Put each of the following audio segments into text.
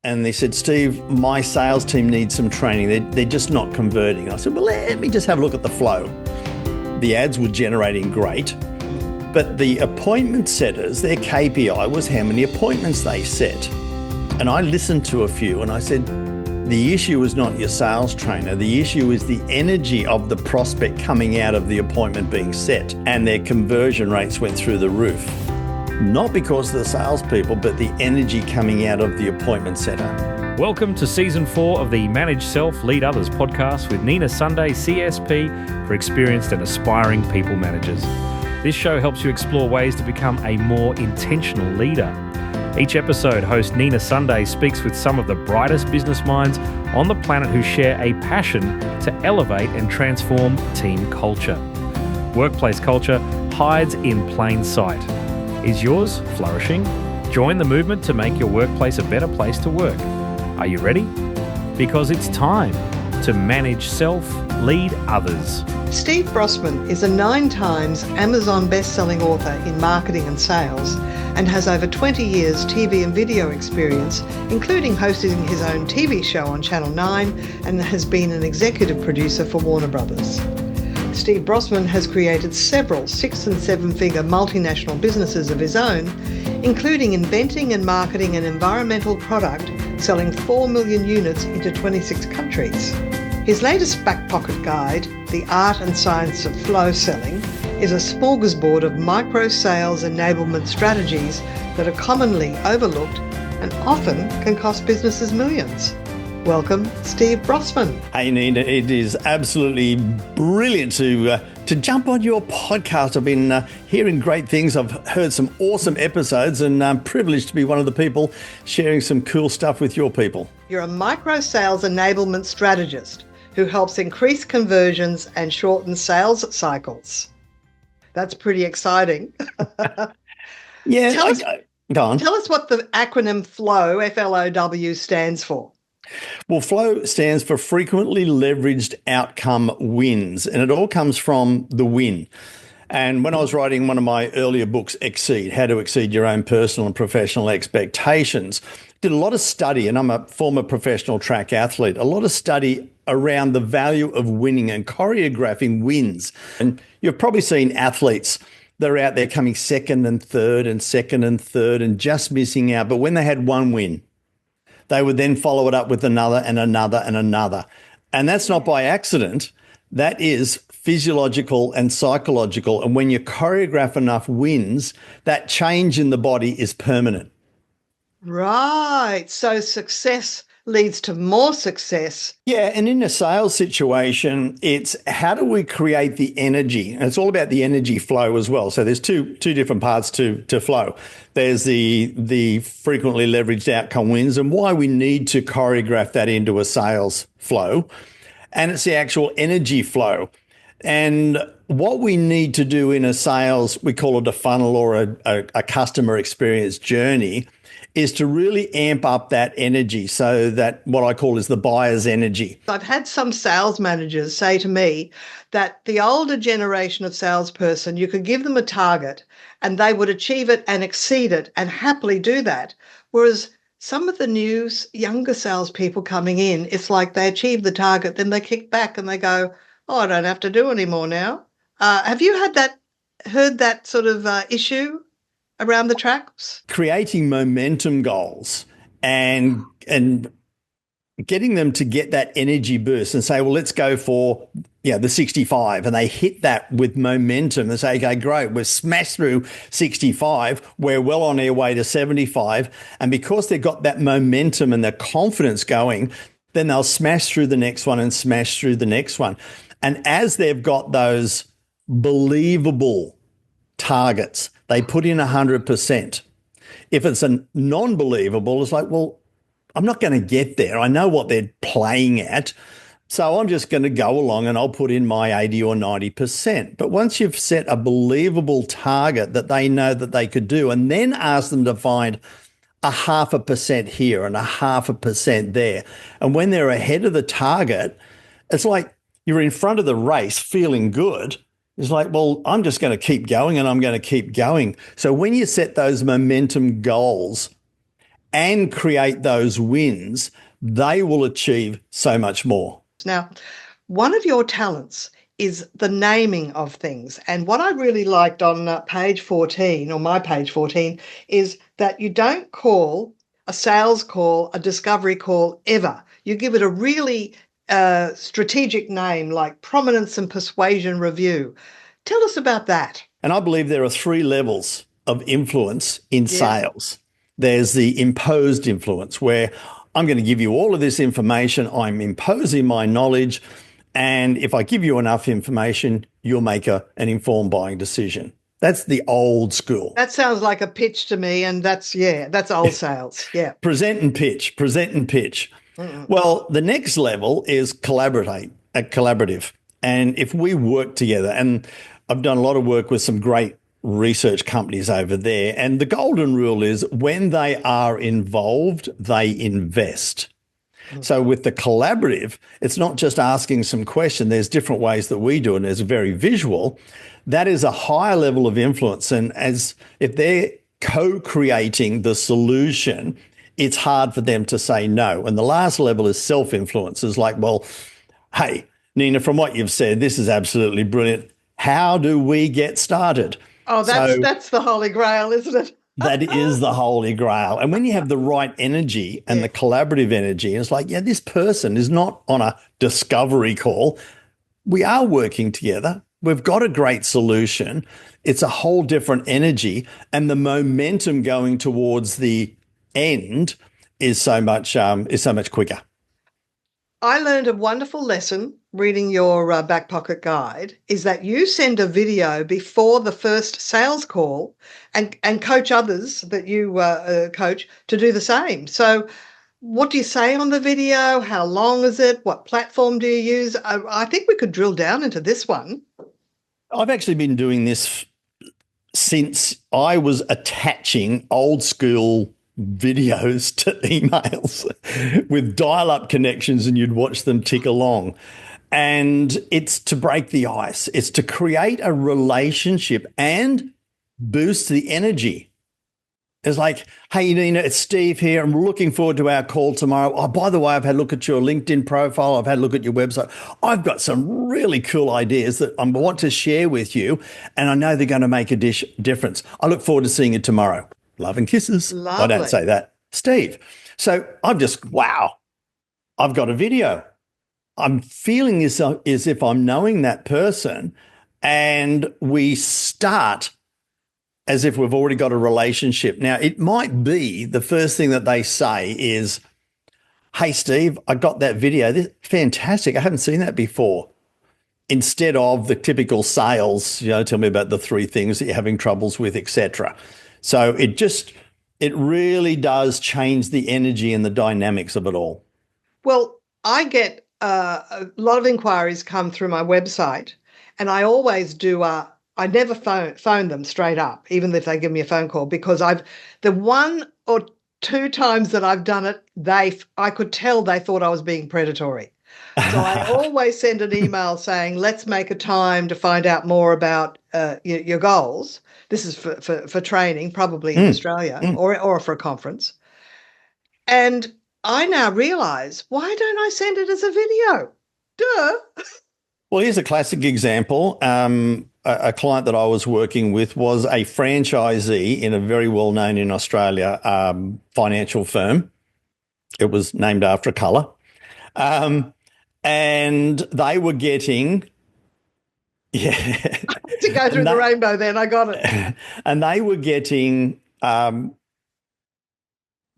and they said, Steve, my sales team needs some training. They're just not converting. I said, well, let me just have a look at the flow. The ads were generating great, but the appointment setters, their KPI was how many appointments they set. And I listened to a few and I said, the issue is not your sales trainer. The issue is the energy of the prospect coming out of the appointment being set, and their conversion rates went through the roof. Not because of the salespeople, but the energy coming out of the appointment setter. Welcome to Season 4 of the Manage Self, Lead Others podcast with Nina Sunday, CSP, for experienced and aspiring people managers. This show helps you explore ways to become a more intentional leader. Each episode, host Nina Sunday speaks with some of the brightest business minds on the planet who share a passion to elevate and transform team culture. Workplace culture hides in plain sight. Is yours flourishing? Join the movement to make your workplace a better place to work. Are you ready? Because it's time to manage self, lead others. Steve Brossman is a 9 times Amazon best-selling author in marketing and sales and has over 20 years TV and video experience, including hosting his own TV show on Channel 9 and has been an executive producer for Warner Brothers. Steve Brossman has created several 6- and 7-figure multinational businesses of his own, including inventing and marketing an environmental product selling 4 million units into 26 countries. His latest back pocket guide, The Art and Science of F.L.O.W Selling, is a smorgasbord of micro sales enablement strategies that are commonly overlooked and often can cost businesses millions. Welcome, Steve Brossman. Hey, Nina, it is absolutely brilliant to jump on your podcast. I've been hearing great things. I've heard some awesome episodes, and I'm privileged to be one of the people sharing some cool stuff with your people. You're a micro sales enablement strategist who helps increase conversions and shorten sales cycles. That's pretty exciting. Yeah, go on. Tell us what the acronym F.L.O.W, F.L.O.W, stands for. Well, F.L.O.W stands for Frequently Leveraged Outcome Wins, and it all comes from the win. And when I was writing one of my earlier books, Exceed, How to Exceed Your Own Personal and Professional Expectations, did a lot of study, and I'm a former professional track athlete, a lot of study around the value of winning and choreographing wins. And you've probably seen athletes that are out there coming second and third and just missing out. But when they had one win, they would then follow it up with another and another and another. And that's not by accident. That is physiological and psychological. And when you choreograph enough wins, that change in the body is permanent. Right. So success leads to more success. Yeah. And in a sales situation, it's how do we create the energy? And it's all about the energy flow as well. So there's two different parts to flow. There's the frequently leveraged outcome wins and why we need to choreograph that into a sales flow. And it's the actual energy flow. And what we need to do in a sales, we call it a funnel or a customer experience journey, is to really amp up that energy so that what I call is the buyer's energy. I've had some sales managers say to me that the older generation of salesperson, you could give them a target and they would achieve it and exceed it and happily do that. Whereas some of the younger salespeople coming in, it's like they achieve the target, then they kick back and they go, oh, I don't have to do any more now. Have you heard that sort of issue around the tracks? Creating momentum goals and getting them to get that energy boost and say, well, let's go for the 65. And they hit that with momentum and say, okay, great, we've smashed through 65. We're well on our way to 75. And because they've got that momentum and the confidence going, then they'll smash through the next one and smash through the next one. And as they've got those believable targets, they put in 100%. If it's a non-believable, it's like, well, I'm not going to get there. I know what they're playing at. So I'm just going to go along and I'll put in my 80 or 90%. But once you've set a believable target that they know that they could do, and then ask them to find 0.5% here and 0.5% there. And when they're ahead of the target, it's like you're in front of the race feeling good. It's like, well, I'm just going to keep going and I'm going to keep going. So when you set those momentum goals and create those wins, they will achieve so much more. Now, one of your talents is the naming of things. And what I really liked on page 14, or my page 14, is that you don't call a sales call a discovery call ever. You give it a really strategic name like Prominence and Persuasion Review. Tell us about that. And I believe there are 3 levels of influence in sales. There's the imposed influence, where I'm going to give you all of this information. I'm imposing my knowledge. And if I give you enough information, you'll make an informed buying decision. That's the old school. That sounds like a pitch to me. And that's old sales. Yeah. Present and pitch, present and pitch. Well, the next level is collaborative. And if we work together, and I've done a lot of work with some great research companies over there, and the golden rule is when they are involved, they invest. So with the collaborative, it's not just asking some question. There's different ways that we do it, and it's very visual. That is a higher level of influence. And as if they're co-creating the solution, it's hard for them to say no. And the last level is self-influence. It's like, well, hey, Nina, from what you've said, this is absolutely brilliant. How do we get started? Oh, that's the holy grail, isn't it? That is the holy grail. And when you have the right energy and the collaborative energy, it's like, yeah, this person is not on a discovery call. We are working together. We've got a great solution. It's a whole different energy. And the momentum going towards the end is so much quicker. I learned a wonderful lesson reading your back pocket guide, is that you send a video before the first sales call and coach others that you coach to do the same. So what do you say on the video? How long is it? What platform do you use? I think we could drill down into this one. I've actually been doing this since I was attaching old school videos to emails with dial-up connections, and you'd watch them tick along. And it's to break the ice. It's to create a relationship and boost the energy. It's like, hey, Nina, it's Steve here. I'm looking forward to our call tomorrow. Oh, by the way, I've had a look at your LinkedIn profile. I've had a look at your website. I've got some really cool ideas that I want to share with you, and I know they're going to make a difference. I look forward to seeing you tomorrow. Love and kisses. Lovely. I don't say that. Steve. So I'm just, wow, I've got a video. I'm feeling this as if I'm knowing that person, and we start as if we've already got a relationship. Now, it might be the first thing that they say is, hey, Steve, I got that video. This fantastic. I haven't seen that before. Instead of the typical sales, tell me about the 3 things that you're having troubles with, etc. So it really does change the energy and the dynamics of it all. Well, I get a lot of inquiries come through my website, and I always do. I never phone them straight up, even if they give me a phone call, because the 1 or 2 times that I've done it, I could tell they thought I was being predatory. So I always send an email saying, let's make a time to find out more about your goals. This is for training, probably in Australia or for a conference. And I now realize, why don't I send it as a video? Duh. Well, here's a classic example. A client that I was working with was a franchisee in a very well-known in Australia financial firm. It was named after a colour. And they were getting... to go through the rainbow then, I got it. And they were getting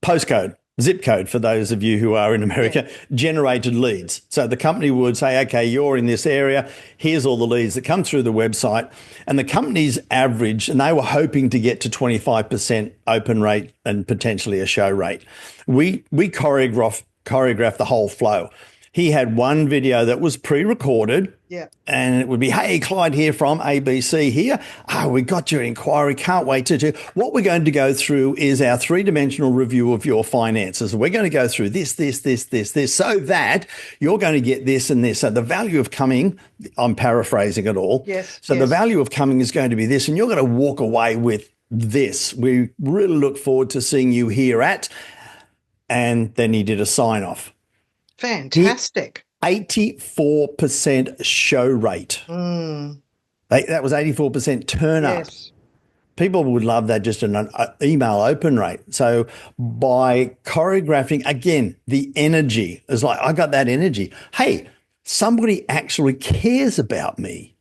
postcode, zip code, for those of you who are in America, generated leads. So the company would say, okay, you're in this area. Here's all the leads that come through the website. And the company's average, and they were hoping to get to 25% open rate and potentially a show rate. We choreographed the whole flow. He had one video that was pre-recorded, and it would be, hey, Clyde here from ABC here. We got your inquiry. Can't wait to do. What we're going to go through is our 3-dimensional review of your finances. We're going to go through this, so that you're going to get this and this. So the value of coming, I'm paraphrasing it all. The value of coming is going to be this, and you're going to walk away with this. We really look forward to seeing you here at and then he did a sign off. Fantastic. 84% show rate. That was 84% turn up. Yes. People would love that, just an email open rate. So by choreographing, again, the energy is like, I got that energy. Hey, somebody actually cares about me.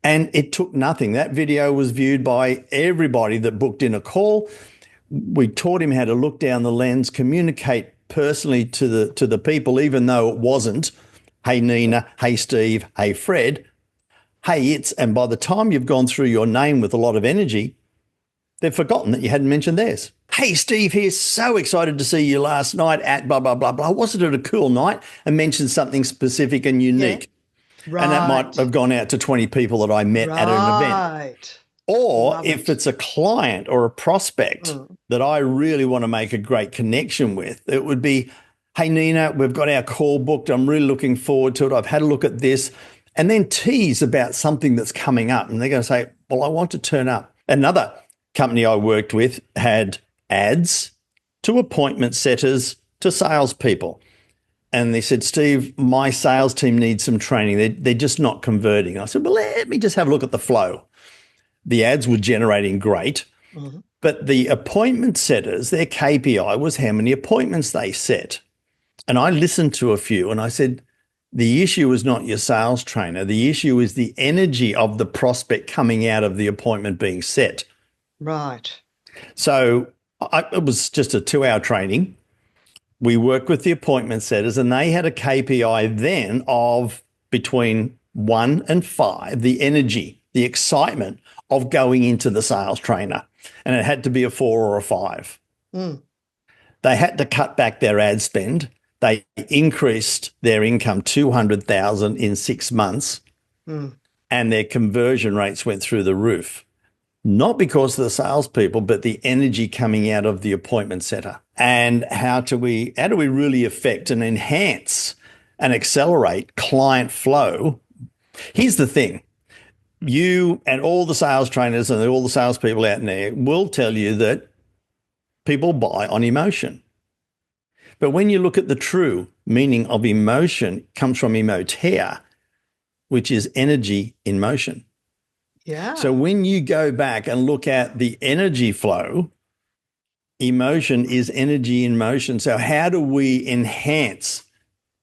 And it took nothing. That video was viewed by everybody that booked in a call. We taught him how to look down the lens, communicate personally to the people, even though it wasn't, hey, Nina, hey, Steve, hey, Fred. Hey, and by the time you've gone through your name with a lot of energy, they've forgotten that you hadn't mentioned theirs. Hey, Steve here, so excited to see you last night at blah, blah, blah, blah. Wasn't it a cool night? And mentioned something specific and unique. Yeah. Right. And that might have gone out to 20 people that I met at an event. Right. Or if it's a client or a prospect that I really want to make a great connection with, it would be, hey, Nina, we've got our call booked. I'm really looking forward to it. I've had a look at this. And then tease about something that's coming up. And they're going to say, well, I want to turn up. Another company I worked with had ads to appointment setters to salespeople. And they said, Steve, my sales team needs some training. They're just not converting. I said, well, let me just have a look at the flow. The ads were generating great, but the appointment setters, their KPI was how many appointments they set. And I listened to a few and I said, the issue is not your sales trainer. The issue is the energy of the prospect coming out of the appointment being set. Right. So it was just a 2-hour training. We worked with the appointment setters and they had a KPI then of between 1 and 5, the energy, the excitement of going into the sales trainer. And it had to be a 4 or a 5. They had to cut back their ad spend. They increased their income $200,000 in 6 months, and their conversion rates went through the roof. Not because of the salespeople, but the energy coming out of the appointment center. And how do we really affect and enhance and accelerate client flow? Here's the thing. You and all the sales trainers and all the salespeople out there will tell you that people buy on emotion. But when you look at the true meaning of emotion, comes from emotere, which is energy in motion. Yeah. So when you go back and look at the energy flow, emotion is energy in motion. So how do we enhance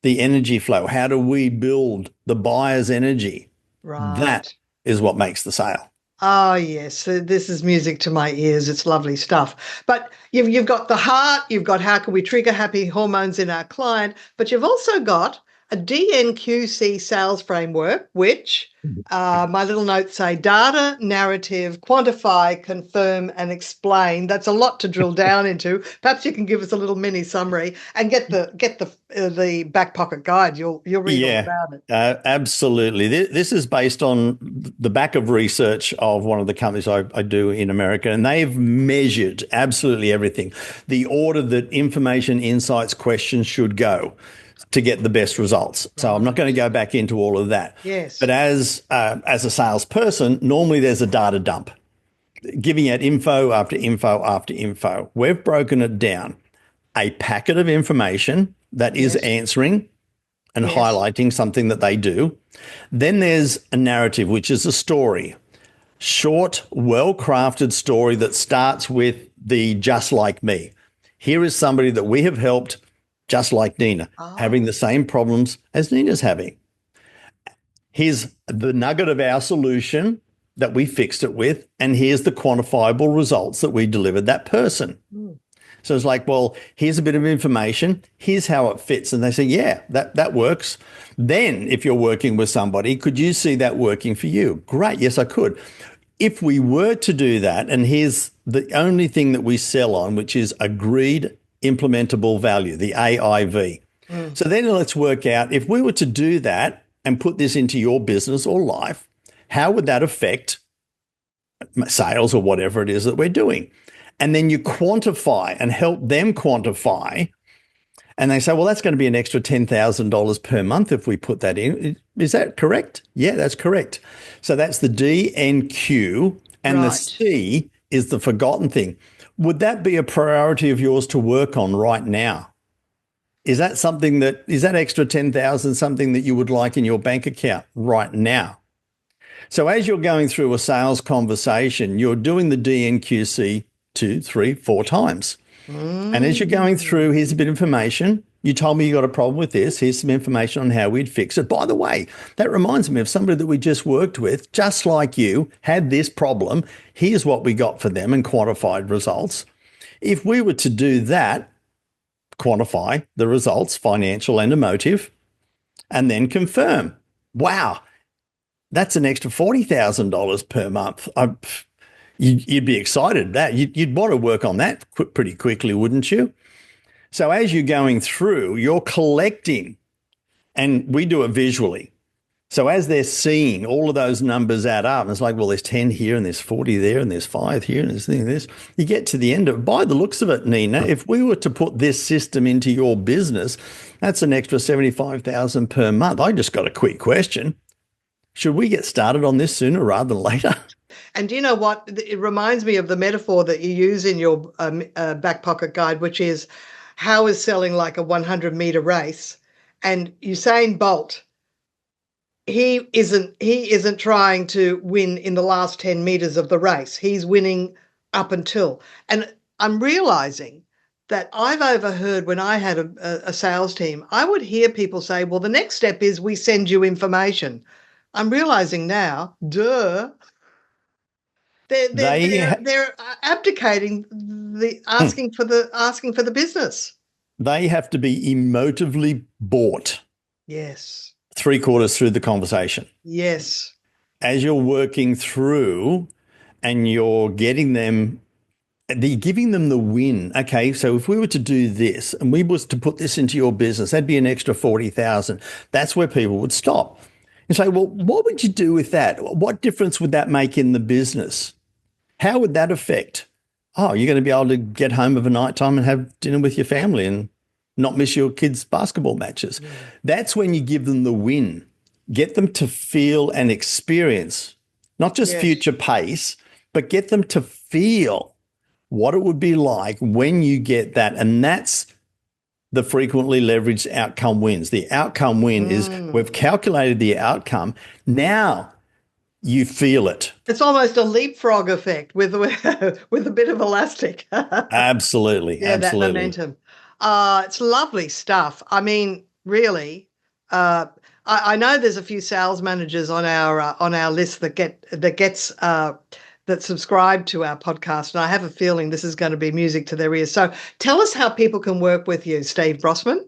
the energy flow? How do we build the buyer's energy? Right. That is what makes the sale. Oh, yes. This is music to my ears. It's lovely stuff. But you've got the heart, you've got how can we trigger happy hormones in our client, but you've also got a DNQC sales framework, which my little notes say data, narrative, quantify, confirm, and explain. That's a lot to drill down into. Perhaps you can give us a little mini summary and get the back pocket guide. You'll read all about it. Absolutely. This is based on the back of research of one of the companies I do in America, and they've measured absolutely everything. The order that information, insights, questions should go to get the best results. So I'm not going to go back into all of that. Yes. But as a salesperson, normally there's a data dump, giving out info after info after info. We've broken it down. A packet of information that is answering and highlighting something that they do. Then there's a narrative, which is a story. Short, well-crafted story that starts with the just like me. Here is somebody that we have helped just like Nina, having the same problems as Nina's having. Here's the nugget of our solution that we fixed it with, and here's the quantifiable results that we delivered that person. So it's like, well, here's a bit of information. Here's how it fits. And they say, yeah, that works. Then if you're working with somebody, could you see that working for you? Great. Yes, I could. If we were to do that, and here's the only thing that we sell on, which is agreed implementable value, the AIV. So then let's work out, if we were to do that and put this into your business or life, how would that affect sales or whatever it is that we're doing? And then you quantify and help them quantify. And they say, well, that's going to be an extra $10,000 per month if we put that in. Is that correct? Yeah, that's correct. So that's the D and Q, and the C is the forgotten thing. Would that be a priority of yours to work on right now? Is that extra 10,000 something that you would like in your bank account right now? So as you're going through a sales conversation, you're doing the DNQC 2, 3, 4 times. And as you're going through, here's a bit of information. You told me you got a problem with this. Here's some information on how we'd fix it. By the way, that reminds me of somebody that we just worked with, just like you, had this problem. Here's what we got for them and quantified results. If we were to do that, quantify the results, financial and emotive, and then confirm, wow, that's an extra $40,000 per month. You'd be excited that you'd want to work on that pretty quickly, wouldn't you? So as you're going through, you're collecting, and we do it visually. So as they're seeing all of those numbers add up, and it's like, well, there's 10 here and there's 40 there and there's 5 here and there's this. You get to the end of it. By the looks of it, Nina, if we were to put this system into your business, that's an extra $75,000 per month. I just got a quick question. Should we get started on this sooner rather than later? And do you know what? It reminds me of the metaphor that you use in your back pocket guide, which is how is selling like a 100-meter race. And Usain Bolt, he isn't trying to win in the last 10 meters of the race. He's winning up until. And I'm realizing that I've overheard when I had a sales team, I would hear people say, well, the next step is we send you information. I'm realizing now, duh. They're abdicating the asking for the business. They have to be emotively bought. Yes. 3/4 through the conversation. Yes. As you're working through and you're giving them the win. Okay, so if we were to do this and we was to put this into your business, that'd be an extra 40,000. That's where people would stop and say, well, what would you do with that? What difference would that make in the business? How would that affect? Oh, you're going to be able to get home of a night time and have dinner with your family and not miss your kids' basketball matches. Yeah. That's when you give them the win. Get them to feel and experience, not just future pace, but get them to feel what it would be like when you get that. And that's the frequently leveraged outcome wins. The outcome win is we've calculated the outcome. Now you feel it. It's almost a leapfrog effect with a bit of elastic. Absolutely. Yeah, absolutely. That momentum. It's lovely stuff. I mean, really, I know there's a few sales managers on our list that subscribe to our podcast, and I have a feeling this is going to be music to their ears. So tell us how people can work with you, Steve Brossman.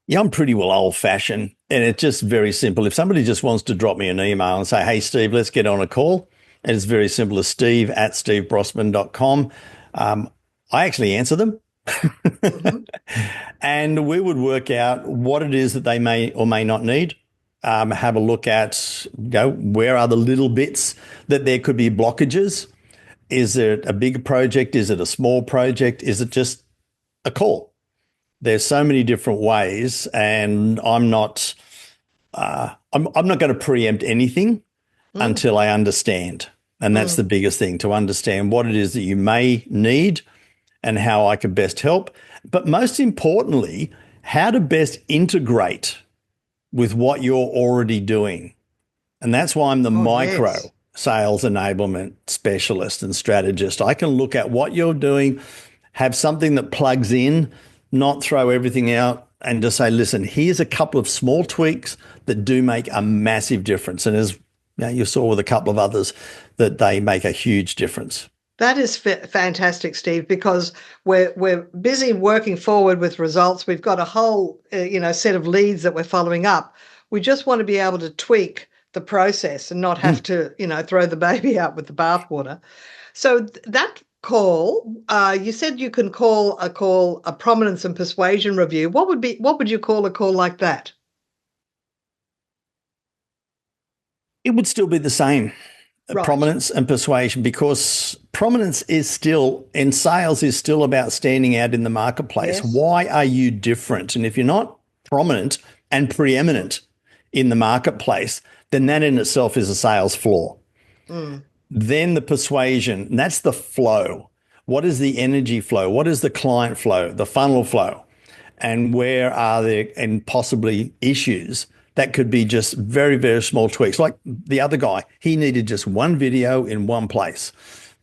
Yeah, I'm pretty well old-fashioned, and it's just very simple. If somebody just wants to drop me an email and say, hey, Steve, let's get on a call, and it's very simple as steve@stevebrossman.com. I actually answer them. And we would work out what it is that they may or may not need. Have a look at, where are the little bits that there could be blockages? Is it a big project? Is it a small project? Is it just a call? There's so many different ways, and I'm not going to preempt anything until I understand. And that's the biggest thing, to understand what it is that you may need and how I can best help. But most importantly, how to best integrate with what you're already doing. And that's why I'm the micro sales enablement specialist and strategist. I can look at what you're doing, have something that plugs in, not throw everything out, and just say, listen, here's a couple of small tweaks that do make a massive difference. And as you saw with a couple of others, that they make a huge difference. That is fantastic, Steve, because we're busy working forward with results. We've got a whole set of leads that we're following up. We just want to be able to tweak the process and not have to throw the baby out with the bathwater. So that call, you said you can call a prominence and persuasion review. What would you call a call like that? It would still be the same. Right. Prominence and persuasion, because prominence is still, in sales, is still about standing out in the marketplace. Yes. Why are you different? And if you're not prominent and preeminent in the marketplace, then that in itself is a sales flaw. then the persuasion, and that's the flow. What is the energy flow? What is the client flow, the funnel flow? And where are there, and possibly issues that could be just very, very small tweaks. Like the other guy, he needed just one video in one place.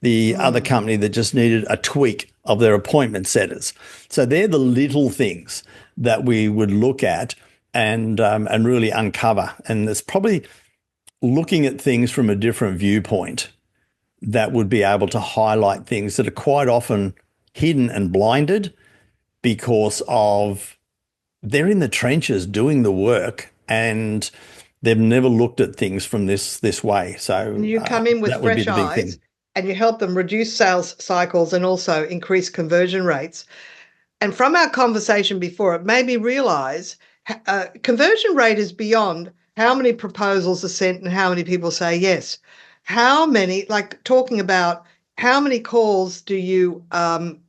The other company that just needed a tweak of their appointment setters. So they're the little things that we would look at and really uncover. And it's probably looking at things from a different viewpoint that would be able to highlight things that are quite often hidden and blinded because of they're in the trenches doing the work and they've never looked at things from this way. So and you come in with fresh eyes and you help them reduce sales cycles and also increase conversion rates. And from our conversation before, it made me realize conversion rate is beyond how many proposals are sent and how many people say yes. How many, like talking about how many calls do you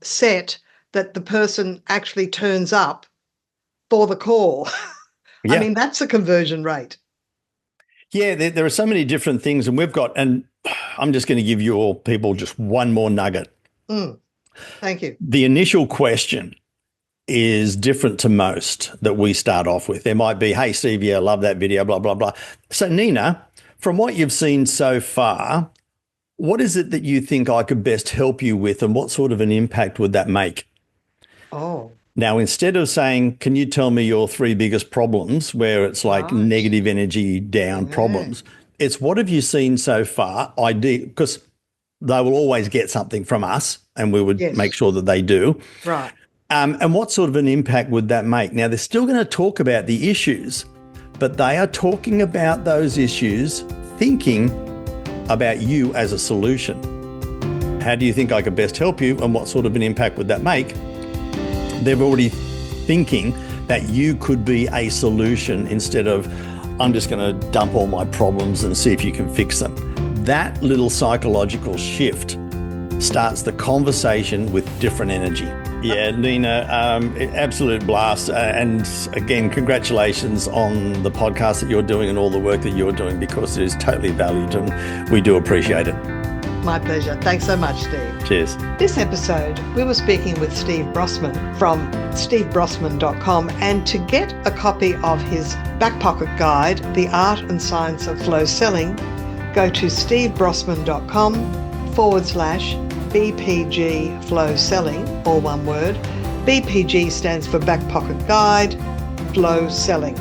set that the person actually turns up for the call? Yeah. I mean, that's a conversion rate. Yeah, there are so many different things, and and I'm just going to give you all people just one more nugget. Thank you. The initial question is different to most that we start off with. There might be, hey, Steve, yeah, I love that video, blah, blah, blah. So, Nina, from what you've seen so far, what is it that you think I could best help you with, and what sort of an impact would that make? Oh. Now, instead of saying, can you tell me your 3 biggest problems, where it's like negative energy down problems, it's what have you seen so far? Because they will always get something from us, and we would make sure that they do. Right. And what sort of an impact would that make? Now, they're still going to talk about the issues, but they are talking about those issues, thinking about you as a solution. How do you think I could best help you, and what sort of an impact would that make? They're already thinking that you could be a solution instead of, I'm just going to dump all my problems and see if you can fix them. That little psychological shift starts the conversation with different energy. Yeah, Nina, absolute blast. And again, congratulations on the podcast that you're doing and all the work that you're doing, because it is totally valued and we do appreciate it. My pleasure. Thanks so much, Steve. Cheers. This episode, we were speaking with Steve Brossman from stevebrossman.com, and to get a copy of his back pocket guide, The Art and Science of Flow Selling, go to stevebrossman.com/BPG Flow Selling, all one word. BPG stands for Back Pocket Guide, Flow Selling.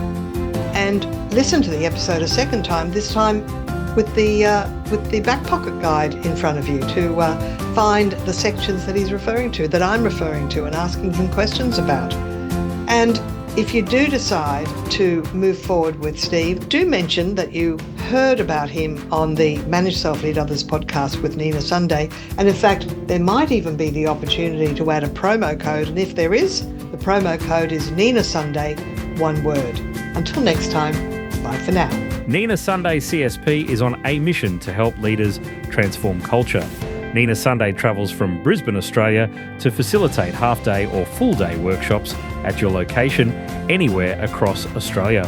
And listen to the episode a second time, this time with the back pocket guide in front of you, to find the sections that he's referring to, that I'm referring to, and asking him questions about. And if you do decide to move forward with Steve, do mention that you heard about him on the Manage Self Lead Others podcast with Nina Sunday. And in fact, there might even be the opportunity to add a promo code. And if there is, the promo code is Nina Sunday, one word. Until next time, bye for now. Nina Sunday CSP is on a mission to help leaders transform culture. Nina Sunday travels from Brisbane, Australia, to facilitate half-day or full-day workshops at your location anywhere across Australia.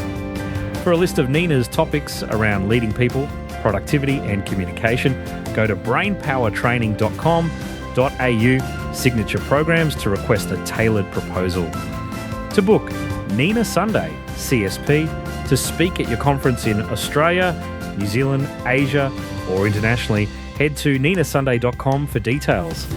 For a list of Nina's topics around leading people, productivity and communication, go to brainpowertraining.com.au/signature programs to request a tailored proposal. To book Nina Sunday CSP to speak at your conference in Australia, New Zealand, Asia or internationally, head to ninasunday.com for details.